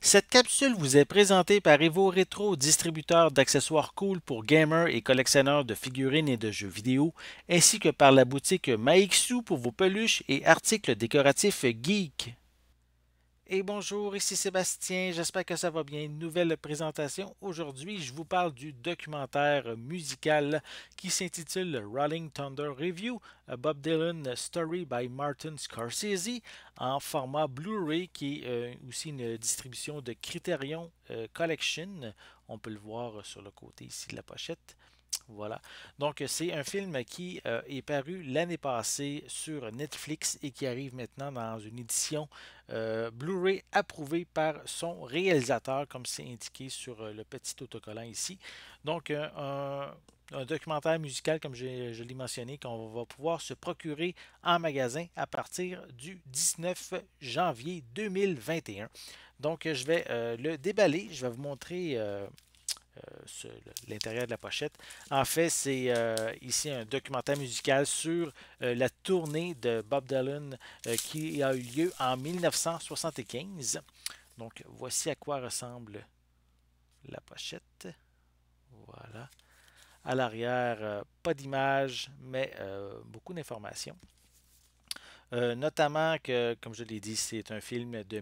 Cette capsule vous est présentée par Evo Retro, distributeur d'accessoires cool pour gamers et collectionneurs de figurines et de jeux vidéo, ainsi que par la boutique Maixu pour vos peluches et articles décoratifs geek. Et bonjour, ici Sébastien, j'espère que ça va bien. Nouvelle présentation. Aujourd'hui, je vous parle du documentaire musical qui s'intitule Rolling Thunder Review, a Bob Dylan Story by Martin Scorsese en format Blu-ray qui est aussi une distribution de Criterion Collection. On peut le voir sur le côté ici de la pochette. Voilà. Donc, c'est un film qui est paru l'année passée sur Netflix et qui arrive maintenant dans une édition Blu-ray approuvée par son réalisateur, comme c'est indiqué sur le petit autocollant ici. Donc, un documentaire musical, comme je l'ai mentionné, qu'on va pouvoir se procurer en magasin à partir du 19 janvier 2021. Donc, je vais le déballer. Je vais vous montrer l'intérieur de la pochette. En fait, c'est ici un documentaire musical sur la tournée de Bob Dylan qui a eu lieu en 1975. Donc, voici à quoi ressemble la pochette. Voilà. À l'arrière, pas d'image, mais beaucoup d'informations. Notamment que, comme je l'ai dit, c'est un film de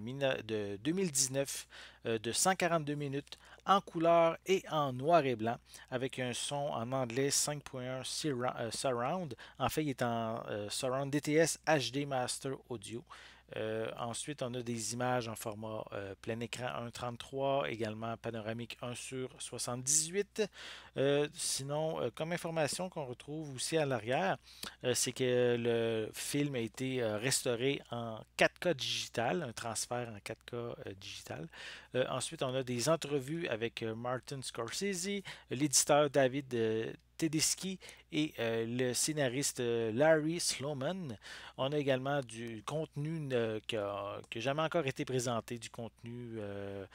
2019 de 142 minutes en couleur et en noir et blanc avec un son en anglais 5.1 Surround. En fait, il est en Surround DTS HD Master Audio. Ensuite, on a des images en format plein écran 1.33, également panoramique 1 sur 78. Sinon, comme information qu'on retrouve aussi à l'arrière, c'est que le film a été restauré en 4K digital, un transfert en 4K digital. Ensuite, on a des entrevues avec Martin Scorsese, l'éditeur David Tedeschi et le scénariste Larry Sloman. On a également du contenu qui n'a jamais encore été présenté, du contenu euh,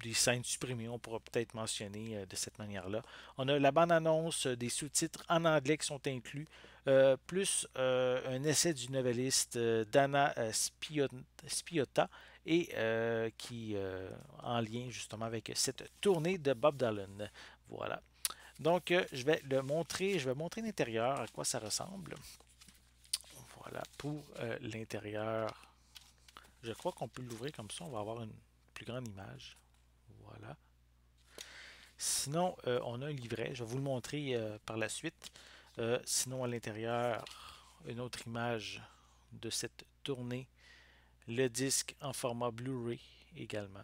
des scènes supprimées, on pourra peut-être mentionner de cette manière-là. On a la bande-annonce, des sous-titres en anglais qui sont inclus, plus un essai du novelliste Dana Spiotta et qui en lien justement avec cette tournée de Bob Dylan. Voilà. Donc, je vais montrer l'intérieur, à quoi ça ressemble. Voilà, pour l'intérieur. Je crois qu'on peut l'ouvrir comme ça, on va avoir une plus grande image. Voilà. Sinon, on a un livret. Je vais vous le montrer par la suite. Sinon, à l'intérieur, une autre image de cette tournée. Le disque en format Blu-ray également.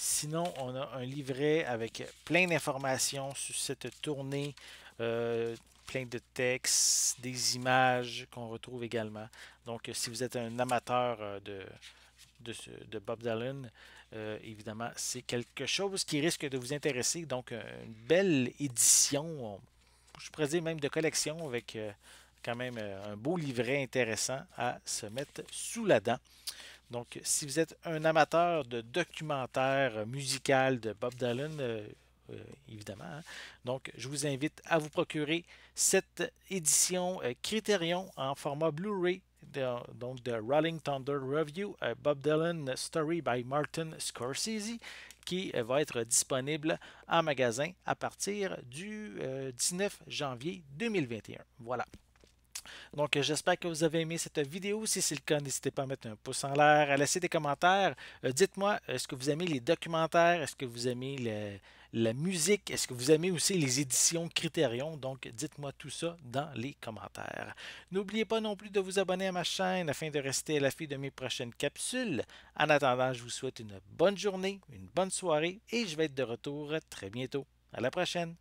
Sinon, on a un livret avec plein d'informations sur cette tournée, plein de textes, des images qu'on retrouve également. Donc, si vous êtes un amateur de Bob Dylan, évidemment, c'est quelque chose qui risque de vous intéresser. Donc, une belle édition, je pourrais dire même de collection, avec quand même un beau livret intéressant à se mettre sous la dent. Donc, si vous êtes un amateur de documentaire musical de Bob Dylan, évidemment, hein, donc je vous invite à vous procurer cette édition Criterion en format Blu-ray, donc de Rolling Thunder Review, Bob Dylan Story by Martin Scorsese, qui va être disponible en magasin à partir du 19 janvier 2021. Voilà. Donc, j'espère que vous avez aimé cette vidéo. Si c'est le cas, n'hésitez pas à mettre un pouce en l'air, à laisser des commentaires. Dites-moi, est-ce que vous aimez les documentaires? Est-ce que vous aimez la musique? Est-ce que vous aimez aussi les éditions Criterion? Donc, dites-moi tout ça dans les commentaires. N'oubliez pas non plus de vous abonner à ma chaîne afin de rester à l'affût de mes prochaines capsules. En attendant, je vous souhaite une bonne journée, une bonne soirée et je vais être de retour très bientôt. À la prochaine!